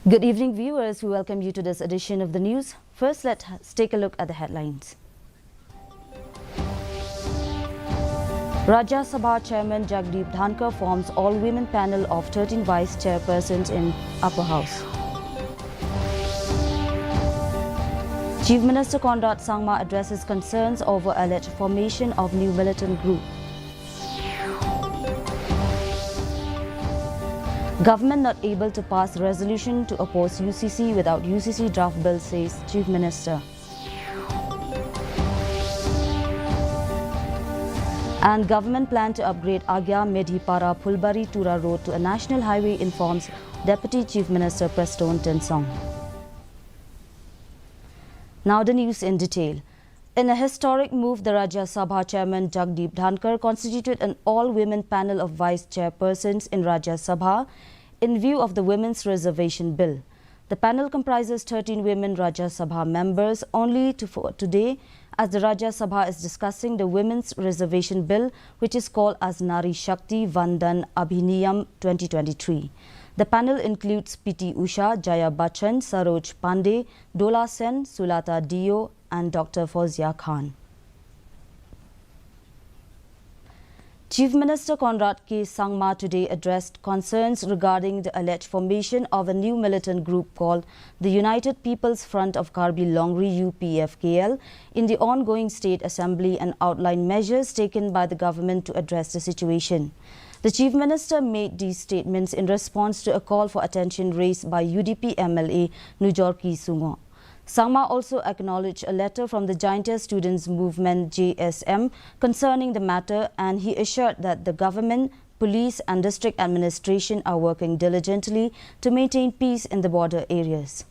Good evening, viewers. We welcome you to this edition of the news. First, let's take a look at the headlines. Rajya Sabha Chairman Jagdeep Dhankar forms all-women panel of 13 vice chairpersons in Upper House. Chief Minister Conrad Sangma addresses concerns over alleged formation of new militant group. Government not able to pass resolution to oppose UCC without UCC draft bill, says Chief Minister. And government plan to upgrade Agya Medhipara Phulbari Tura Road to a national highway, informs Deputy Chief Minister Preston Tensong. Now the news in detail. In a historic move, the Rajya Sabha Chairman Jagdeep Dhankar constituted an all-women panel of vice chairpersons in Rajya Sabha in view of the Women's Reservation Bill. The panel comprises 13 women Rajya Sabha members only for today, as the Rajya Sabha is discussing the Women's Reservation Bill, which is called as Nari Shakti Vandan Abhiniyam 2023. The panel includes P.T. Usha, Jaya Bachchan, Saroj Pandey, Dola Sen, Sulata Dio and Dr. Fauzia Khan. Chief Minister Conrad K. Sangma today addressed concerns regarding the alleged formation of a new militant group called the United People's Front of Karbi Longri UPFKL in the ongoing State Assembly and outlined measures taken by the government to address the situation. The Chief Minister made these statements in response to a call for attention raised by UDP MLA Nujorki Sungo. Sangma also acknowledged a letter from the Giantess Students Movement JSM concerning the matter, and he assured that the government, police and district administration are working diligently to maintain peace in the border areas.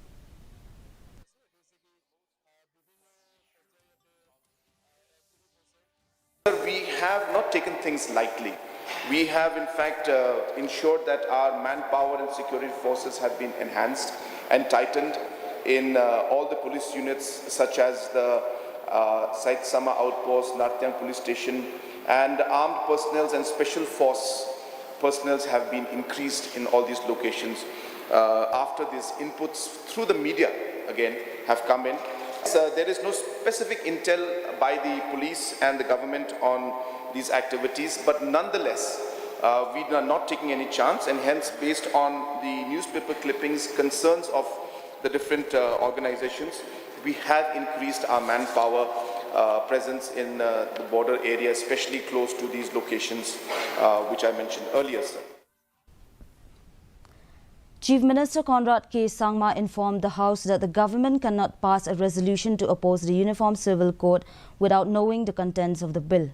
We have not taken things lightly. We have in fact ensured that our manpower and security forces have been enhanced and tightened in all the police units such as the Sait Sama Outpost, Nartyang Police Station, and armed personnel and special force personnel have been increased in all these locations after these inputs through the media again have come in. So there is no specific intel by the police and the government on these activities, but nonetheless we are not taking any chance, and hence based on the newspaper clippings, concerns of the different organizations, we have increased our manpower presence in the border area, especially close to these locations which I mentioned earlier, sir. Chief Minister Conrad K. Sangma informed the House that the government cannot pass a resolution to oppose the Uniform Civil Code without knowing the contents of the bill.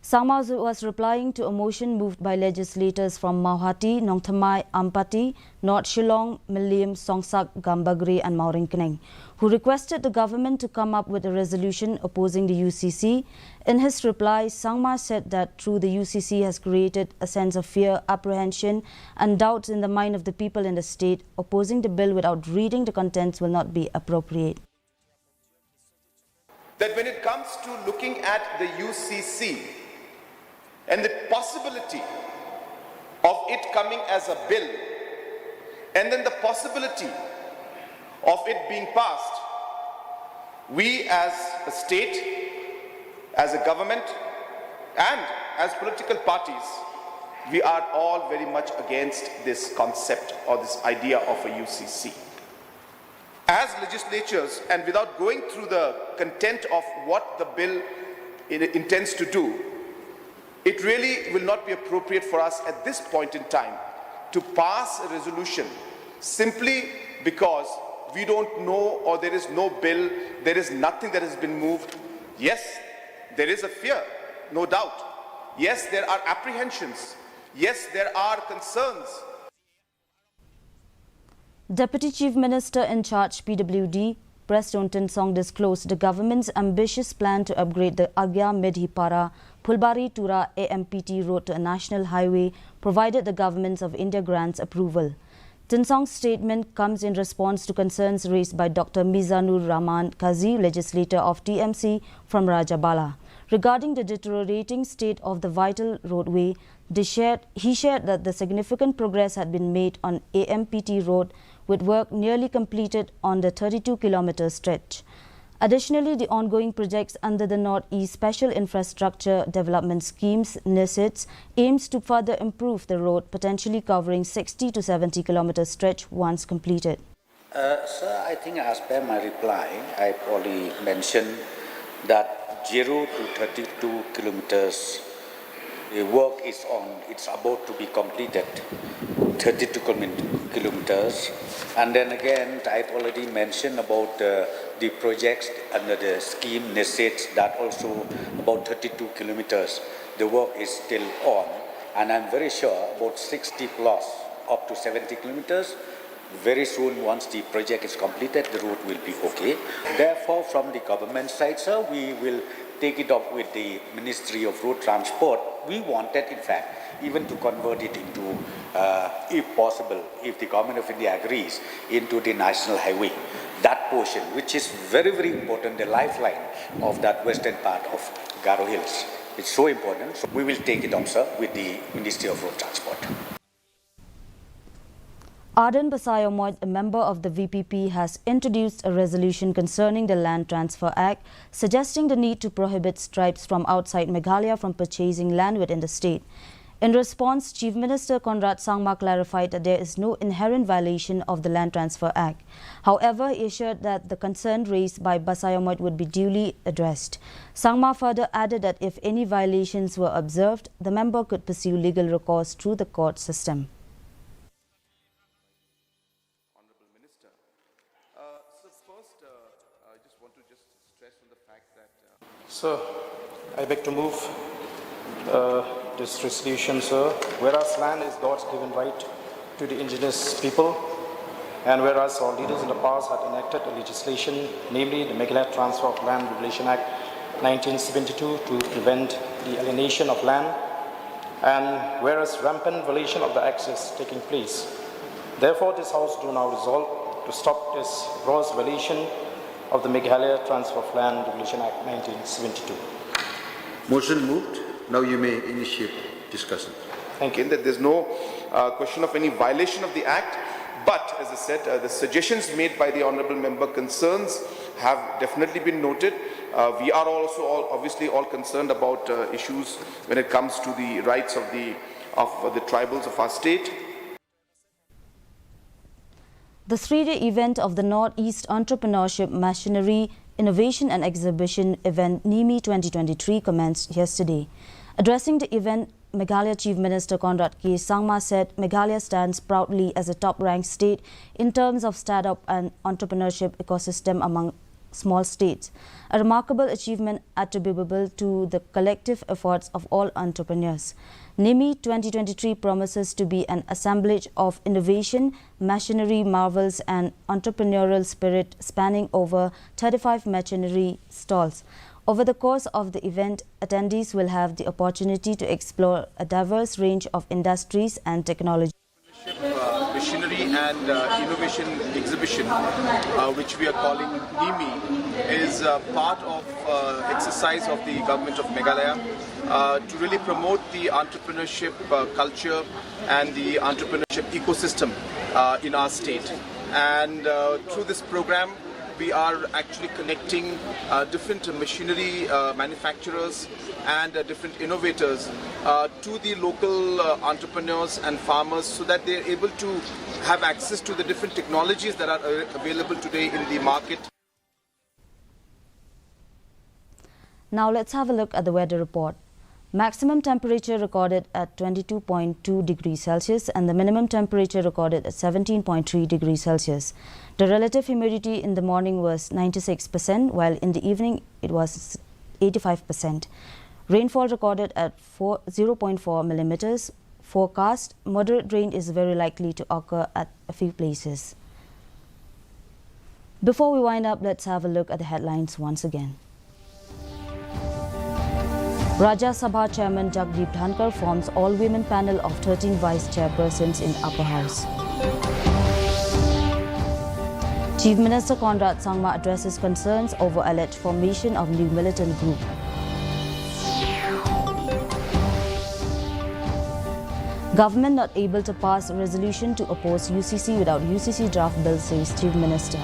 Sangma was replying to a motion moved by legislators from Mauhati, Nongthamai, Ampati, North Shillong, Milim, Songsak, Gambagre and Mauringkeneng, who requested the government to come up with a resolution opposing the UCC. In his reply, Sangma said that through the UCC has created a sense of fear, apprehension and doubts in the mind of the people in the state. Opposing the bill without reading the contents will not be appropriate. That when it comes to looking at the UCC, and the possibility of it coming as a bill, and then the possibility of it being passed, we as a state, as a government, and as political parties, we are all very much against this concept or this idea of a UCC. As legislatures, and without going through the content of what the bill intends to do, it really will not be appropriate for us at this point in time to pass a resolution simply because we don't know, or there is no bill, there is nothing that has been moved. Yes, there is a fear, no doubt. Yes, there are apprehensions. Yes, there are concerns. Deputy Chief Minister in charge PWD Preston Tensong disclosed the government's ambitious plan to upgrade the Agya Medhipara Phulbari Tura AMPT road to a national highway, provided the governments of India grants approval. Tensong's statement comes in response to concerns raised by Dr. Mizanur Rahman Kazi, legislator of TMC from Rajabala. Regarding the deteriorating state of the vital roadway, he shared that the significant progress had been made on AMPT road, with work nearly completed on the 32-kilometer stretch. Additionally, the ongoing projects under the Northeast Special Infrastructure Development Schemes (NISITS) aims to further improve the road, potentially covering 60 to 70-kilometer stretch once completed. Sir, I think as per my reply, I already mentioned that 0 to 32 kilometers the work is on, it's about to be completed, 32 kilometers. And then again, I've already mentioned about the projects under the scheme NISITS that also about 32 kilometers. The work is still on, and I'm very sure about 60 plus up to 70 kilometers. Very soon, once the project is completed, the road will be okay. Therefore, from the government side, sir, we will take it up with the Ministry of Road Transport. We wanted, in fact, even to convert it into, if possible, if the Government of India agrees, into the national highway. That portion, which is very, very important, the lifeline of that western part of Garo Hills. It's so important. So we will take it up, sir, with the Ministry of Road Transport. Arden Basayomoy, a member of the VPP, has introduced a resolution concerning the Land Transfer Act, suggesting the need to prohibit tribes from outside Meghalaya from purchasing land within the state. In response, Chief Minister Conrad Sangma clarified that there is no inherent violation of the Land Transfer Act. However, he assured that the concern raised by Basayomoy would be duly addressed. Sangma further added that if any violations were observed, the member could pursue legal recourse through the court system. Sir, I beg to move this resolution, sir. Whereas land is God's given right to the indigenous people, and whereas our leaders in the past had enacted a legislation, namely the Meghalaya Transfer of Land Regulation Act 1972, to prevent the alienation of land, and whereas rampant violation of the acts is taking place. Therefore, this House do now resolve to stop this gross violation of the Meghalaya Transfer of Land Regulation Act 1972. Motion moved. Now you may initiate discussion. Thank you. That there's no question of any violation of the Act, but as I said, the suggestions made by the Honourable Member concerns have definitely been noted. We are also obviously all concerned about issues when it comes to the rights of the tribals of our state. The three-day event of the Northeast Entrepreneurship, Machinery, Innovation and Exhibition event NIMI 2023 commenced yesterday. Addressing the event, Meghalaya Chief Minister Conrad K. Sangma said Meghalaya stands proudly as a top-ranked state in terms of startup and entrepreneurship ecosystem among small states, a remarkable achievement attributable to the collective efforts of all entrepreneurs. NIMI 2023 promises to be an assemblage of innovation, machinery marvels and entrepreneurial spirit spanning over 35 machinery stalls. Over the course of the event, attendees will have the opportunity to explore a diverse range of industries and technology. Machinery and Innovation Exhibition, which we are calling NIMI, is part of exercise of the government of Meghalaya to really promote the entrepreneurship culture and the entrepreneurship ecosystem in our state. And through this program, we are actually connecting different machinery manufacturers and different innovators to the local entrepreneurs and farmers, so that they're able to have access to the different technologies that are available today in the market. Now let's have a look at the weather report. Maximum temperature recorded at 22.2 degrees Celsius and the minimum temperature recorded at 17.3 degrees Celsius. The relative humidity in the morning was 96%, while in the evening it was 85%. Rainfall recorded at 0.4 millimeters. Forecast: moderate rain is very likely to occur at a few places. Before we wind up, let's have a look at the headlines once again. Rajya Sabha Chairman Jagdeep Dhankar forms all-women panel of 13 vice chairpersons in Upper House. Chief Minister Conrad Sangma addresses concerns over alleged formation of new militant group. Government not able to pass a resolution to oppose UCC without UCC draft bill, says Chief Minister.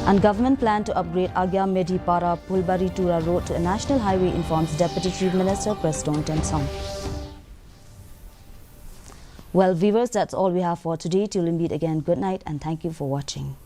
And government plan to upgrade Agya Medhipara Pulbari Tura Road to a national highway, informs Deputy Chief Minister Preston Tensong. Well, viewers, that's all we have for today. Till we meet again, good night and thank you for watching.